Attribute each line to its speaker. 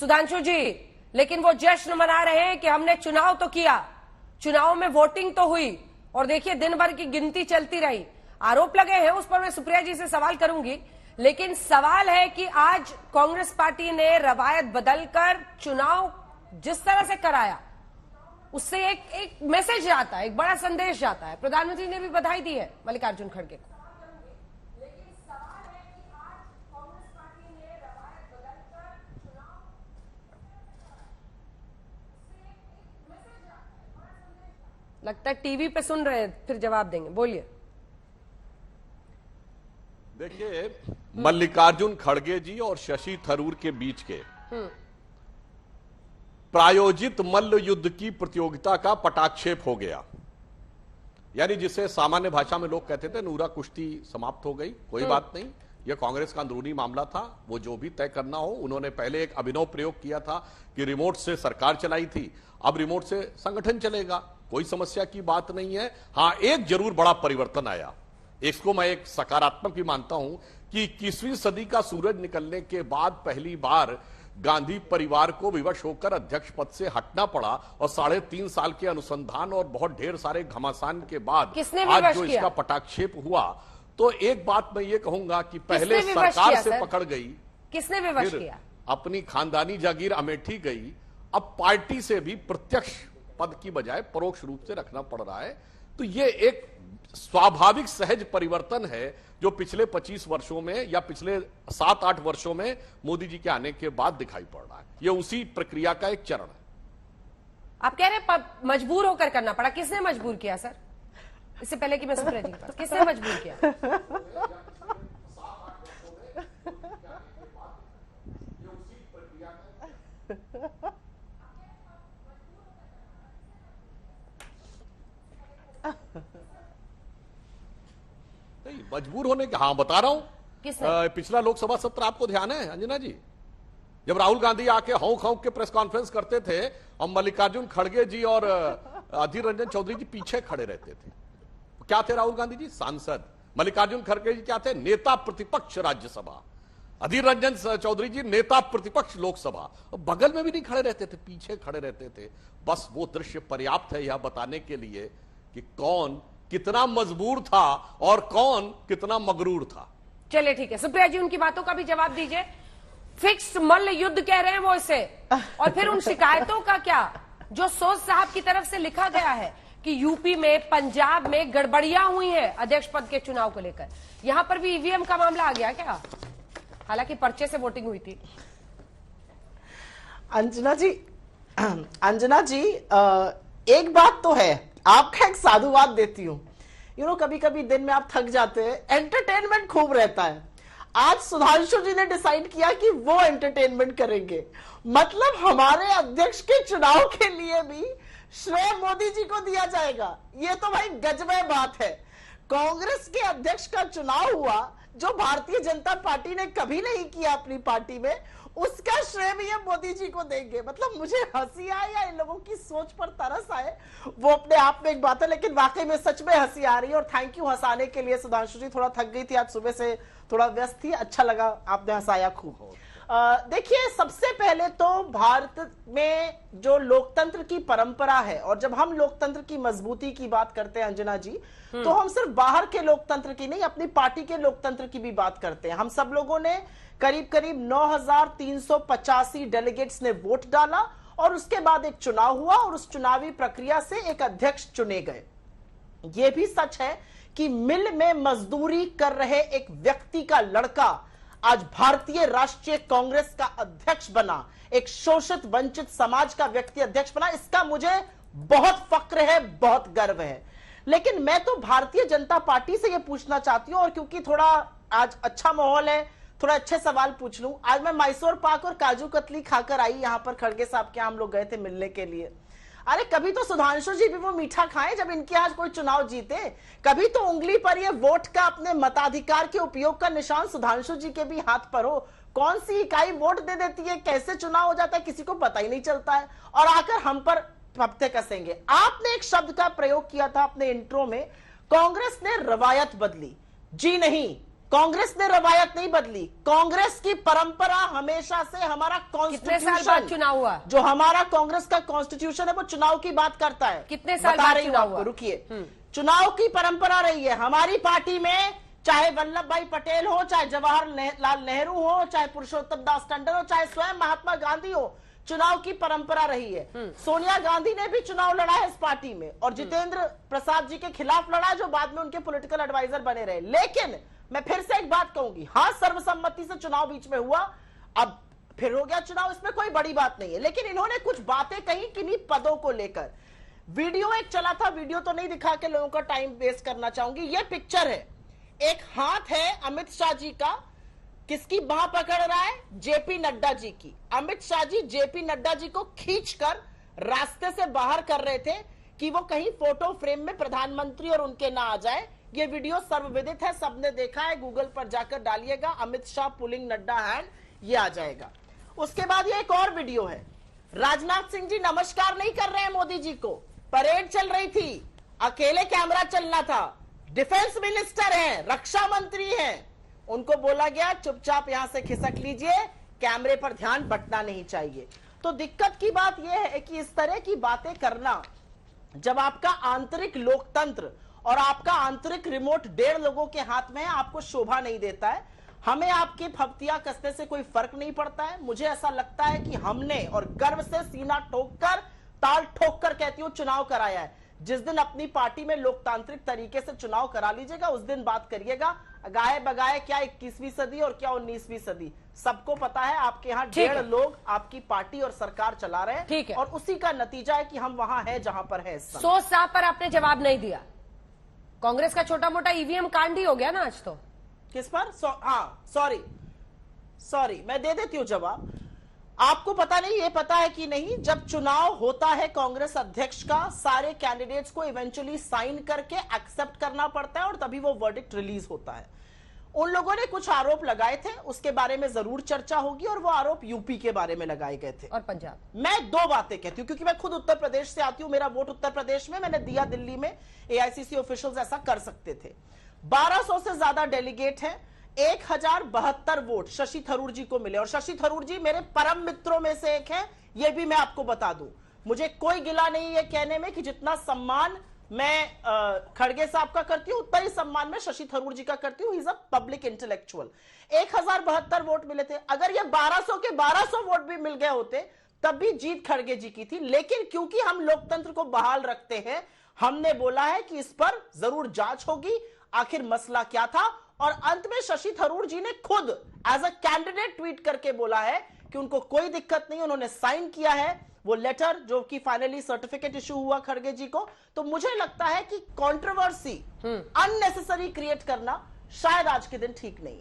Speaker 1: सुधांशु जी, लेकिन वो जश्न मना रहे हैं कि हमने चुनाव तो किया, चुनाव में वोटिंग तो हुई, और देखिए दिन भर की गिनती चलती रही। आरोप लगे हैं, उस पर मैं सुप्रिया जी से सवाल करूंगी, लेकिन सवाल है कि आज कांग्रेस पार्टी ने रवायत बदलकर चुनाव जिस तरह से कराया, उससे एक मैसेज आता है, एक बड़ा संदेश जाता है। प्रधानमंत्री ने भी बधाई दी है मल्लिकार्जुन खड़गे को। लगता है टीवी पे सुन रहे हैं, फिर जवाब देंगे, बोलिए।
Speaker 2: देखिए, मल्लिकार्जुन खड़गे जी और शशि थरूर के बीच के प्रायोजित मल्ल युद्ध की प्रतियोगिता का पटाक्षेप हो गया। यानी जिसे सामान्य भाषा में लोग कहते थे नूरा कुश्ती समाप्त हो गई। कोई बात नहीं, यह कांग्रेस का अंदरूनी मामला था, वो जो भी तय करना हो। उन्होंने पहले एक अभिनव प्रयोग किया था कि रिमोट से सरकार चलाई थी, अब रिमोट से संगठन चलेगा, कोई समस्या की बात नहीं है। हां, एक जरूर बड़ा परिवर्तन आया, इसको मैं एक सकारात्मक भी मानता हूं कि 21वीं सदी का सूरज निकलने के बाद पहली बार गांधी परिवार को विवश होकर अध्यक्ष पद से हटना पड़ा, और 3.5 साल के अनुसंधान और बहुत ढेर सारे घमासान के बाद आज जो इसका पटाक्षेप हुआ, तो एक बात मैं ये कहूंगा कि पहले सरकार से पकड़ गई,
Speaker 1: किसने विवश किया?
Speaker 2: अपनी खानदानी जागीर अमेठी गई, अब पार्टी से भी प्रत्यक्ष पद की बजाय परोक्ष रूप से रखना पड़ रहा है। तो ये एक स्वाभाविक सहज परिवर्तन है जो पिछले 25 वर्षों में या पिछले 7-8 वर्षों में मोदी जी के आने के बाद दिखाई पड़ रहा है। ये उसी प्रक्रिया का एक चरण है।
Speaker 1: आप कह रहे हैं मजबूर होकर करना पड़ा, किसने मजबूर किया सर? इससे पहले कि मैं सुप्रिया जी के पास, किसने मजबूर किया?
Speaker 2: नहीं, मजबूर होने के, हाँ बता रहा हूं। पिछला लोकसभा सत्र आपको ध्यान है अंजना जी, जब राहुल गांधी आके हौंक हौंक के प्रेस कॉन्फ्रेंस करते थे और मल्लिकार्जुन खड़गे जी और अधीर रंजन चौधरी जी पीछे खड़े रहते थे। क्या थे राहुल गांधी जी? सांसद। मल्लिकार्जुन खड़गे जी क्या थे? नेता प्रतिपक्ष राज्यसभा। अधीर रंजन चौधरी जी नेता प्रतिपक्ष लोकसभा। बगल में भी नहीं खड़े रहते थे, पीछे खड़े रहते थे। बस वो दृश्य पर्याप्त है यह बताने के लिए कि कौन कितना मजबूर था और कौन कितना मगरूर था।
Speaker 1: चलिए ठीक है, सुप्रिया जी उनकी बातों का भी जवाब दीजिए। फिक्स मल्ल युद्ध कह रहे हैं वो इसे, और फिर उन शिकायतों का क्या जो सोज साहब की तरफ से लिखा गया है कि यूपी में, पंजाब में गड़बड़ियां हुई है अध्यक्ष पद के चुनाव को लेकर। यहां पर भी ईवीएम का मामला आ गया क्या? हालांकि पर्चे से वोटिंग हुई थी।
Speaker 3: अंजना जी, एक बात तो है, आपका एक साधुवाद देती हूं। कभी कभी दिन में आप थक जाते हैं, एंटरटेनमेंट खूब रहता है। आज सुधांशु जी ने डिसाइड किया कि वो एंटरटेनमेंट करेंगे, मतलब हमारे अध्यक्ष के चुनाव के लिए भी श्रेय मोदी जी को दिया जाएगा। ये तो भाई गजब बात है। कांग्रेस के अध्यक्ष का चुनाव हुआ जो भारतीय जनता पार्टी ने कभी नहीं किया अपनी पार्टी में, उसका श्रेय भी ये मोदी जी को देंगे। मतलब मुझे हंसी आए या इन लोगों की सोच पर तरस आए, वो अपने आप में एक बात है, लेकिन वाकई में सच में हंसी आ रही है। और थैंक यू हंसाने के लिए। सुधांशु जी थोड़ा थक गई थी आज, सुबह से थोड़ा व्यस्त थी, अच्छा लगा आपने हंसाया खूब। देखिए, सबसे पहले तो भारत में जो लोकतंत्र की परंपरा है, और जब हम लोकतंत्र की मजबूती की बात करते हैं अंजना जी, तो हम सिर्फ बाहर के लोकतंत्र की नहीं, अपनी पार्टी के लोकतंत्र की भी बात करते हैं। हम सब लोगों ने करीब करीब 9,385 डेलीगेट्स ने वोट डाला, और उसके बाद एक चुनाव हुआ, और उस चुनावी प्रक्रिया से एक अध्यक्ष चुने गए। यह भी सच है कि मिल में मजदूरी कर रहे एक व्यक्ति का लड़का आज भारतीय राष्ट्रीय कांग्रेस का अध्यक्ष बना, एक शोषित वंचित समाज का व्यक्ति अध्यक्ष बना। इसका मुझे बहुत फक्र है, बहुत गर्व है। लेकिन मैं तो भारतीय जनता पार्टी से यह पूछना चाहती हूं, और क्योंकि थोड़ा आज अच्छा माहौल है, थोड़ा अच्छे सवाल पूछ लूं। आज मैं मैसूर पाक और काजू कतली खाकर आई, यहां पर खड़गे साहब के हम लोग गए थे मिलने के लिए। अरे कभी तो सुधांशु जी भी वो मीठा खाएं जब इनके आज कोई चुनाव जीते। कभी तो उंगली पर ये वोट का, अपने मताधिकार के उपयोग का निशान सुधांशु जी के भी हाथ पर हो। कौन सी इकाई वोट दे देती है, कैसे चुनाव हो जाता है, किसी को पता ही नहीं चलता है, और आकर हम पर पत्ते कसेंगे। आपने एक शब्द का प्रयोग किया था अपने इंट्रो में, कांग्रेस ने रवायत बदली। जी नहीं, कांग्रेस ने रवायत नहीं बदली। कांग्रेस की परंपरा हमेशा से हमारा
Speaker 1: कितने साल बाद चुनाव हुआ?
Speaker 3: जो हमारा कांग्रेस का कॉन्स्टिट्यूशन है वो चुनाव की बात करता है।
Speaker 1: कितने साल
Speaker 3: बता
Speaker 1: बाद
Speaker 3: रही हूं
Speaker 1: चुनाव
Speaker 3: आपको,
Speaker 1: हुआ?
Speaker 3: रुकिए। चुनाव की परंपरा रही है हमारी पार्टी में, चाहे वल्लभ भाई पटेल हो, चाहे जवाहरलाल नेहरू हो, चाहे पुरुषोत्तम दास टंडन हो, चाहे स्वयं महात्मा गांधी हो, चुनाव की परंपरा रही है। सोनिया गांधी ने भी चुनाव लड़ा है इस पार्टी में, और जितेंद्र प्रसाद जी के खिलाफ लड़ा, जो बाद में उनके पॉलिटिकल एडवाइजर बने रहे। लेकिन मैं फिर से एक बात कहूंगी, हाँ सर्वसम्मति से चुनाव बीच में हुआ, अब फिर हो गया चुनाव, इसमें कोई बड़ी बात नहीं है। लेकिन इन्होंने कुछ बातें कही किन्हीं पदों को लेकर। वीडियो एक चला था, वीडियो तो नहीं दिखा के लोगों का टाइम वेस्ट करना चाहूंगी। ये पिक्चर है, एक हाथ है अमित शाह जी का, किसकी बांह पकड़ रहा है? जेपी नड्डा जी की। अमित शाह जी जेपी नड्डा जी को खींचकर रास्ते से बाहर कर रहे थे कि वो कहीं फोटो फ्रेम में प्रधानमंत्री और उनके ना आ जाए। ये वीडियो सर्वविदित है, सबने देखा है, गूगल पर जाकर डालिएगा अमित शाह पुलिंग नड्डा हैंड, ये आ जाएगा। उसके बाद ये एक और वीडियो है, राजनाथ सिंह जी नमस्कार नहीं कर रहे हैं मोदी जी को, परेड चल रही थी, अकेले कैमरा चलना था, डिफेंस मिनिस्टर हैं, रक्षा मंत्री हैं, उनको बोला गया चुपचाप यहां से खिसक लीजिए, कैमरे पर ध्यान बंटना नहीं चाहिए। तो दिक्कत की बात यह है कि इस तरह की बातें करना, जब आपका आंतरिक लोकतंत्र और आपका आंतरिक रिमोट 1.5 लोगों के हाथ में है, आपको शोभा नहीं देता है। हमें आपकी फप्तियां कसने से कोई फर्क नहीं पड़ता है। मुझे ऐसा लगता है कि हमने, और गर्व से सीना ठोककर, ताल ठोककर कहती हूं, चुनाव कराया है। जिस दिन अपनी पार्टी में लोकतांत्रिक तरीके से चुनाव करा लीजिएगा, उस दिन बात करिएगा। गाए बगाए क्या 21वीं सदी और क्या 19वीं सदी, सबको पता है। आपके यहाँ 1.5 लोग आपकी पार्टी और सरकार चला रहे हैं,
Speaker 1: ठीक है,
Speaker 3: और उसी का नतीजा है कि हम वहां हैं जहां पर है।
Speaker 1: 100 साल पर आपने जवाब नहीं दिया। कांग्रेस का छोटा मोटा ईवीएम कांड ही हो गया ना आज तो।
Speaker 3: किस पर? हाँ सॉरी, मैं दे देती हूं जवाब। आपको पता नहीं, ये पता है कि नहीं, जब चुनाव होता है कांग्रेस अध्यक्ष का, सारे कैंडिडेट्स को इवेंचुअली साइन करके एक्सेप्ट करना पड़ता है, और तभी वो वर्डिक्ट रिलीज होता है। उन लोगों ने कुछ आरोप लगाए थे, उसके बारे में जरूर चर्चा होगी, और वो आरोप यूपी के बारे में लगाए गए थे।
Speaker 1: और पंजाब। मैं
Speaker 3: 2 बातें कहती हूं, क्योंकि मैं खुद उत्तर प्रदेश से आती हूं, मेरा वोट उत्तर प्रदेश में, मैंने दिया दिल्ली में, एआईसीसी ऑफिशियल्स ऐसा कर सकते थे। 1200 से ज्यादा डेलीगेट हैं, 1072 वोट शशि थरूर जी को मिले, और शशि थरूर जी मेरे परम मित्रों में से एक हैं, यह भी मैं आपको बता दूं। मुझे कोई गिला नहीं है कहने में कि जितना सम्मान मैं खड़गे साहब का करती हूं, उतना ही सम्मान मैं शशि थरूर जी का करती हूं। He is a public intellectual. 1072 vote मिले थे। अगर ये 1200 के 1200 वोट भी मिल गए होते, तब भी जीत खड़गे जी की थी। लेकिन क्योंकि हम लोकतंत्र को बहाल रखते हैं, हमने बोला है कि इस पर जरूर जांच होगी, आखिर मसला क्या था। और अंत में शशि थरूर जी ने खुद एज अ कैंडिडेट ट्वीट करके बोला है कि उनको कोई दिक्कत नहीं, उन्होंने साइन किया है वो लेटर, जो कि फाइनली सर्टिफिकेट इशू हुआ खड़गे जी को। तो मुझे लगता है कि कंट्रोवर्सी अननेसेसरी क्रिएट करना शायद आज के दिन ठीक नहीं है।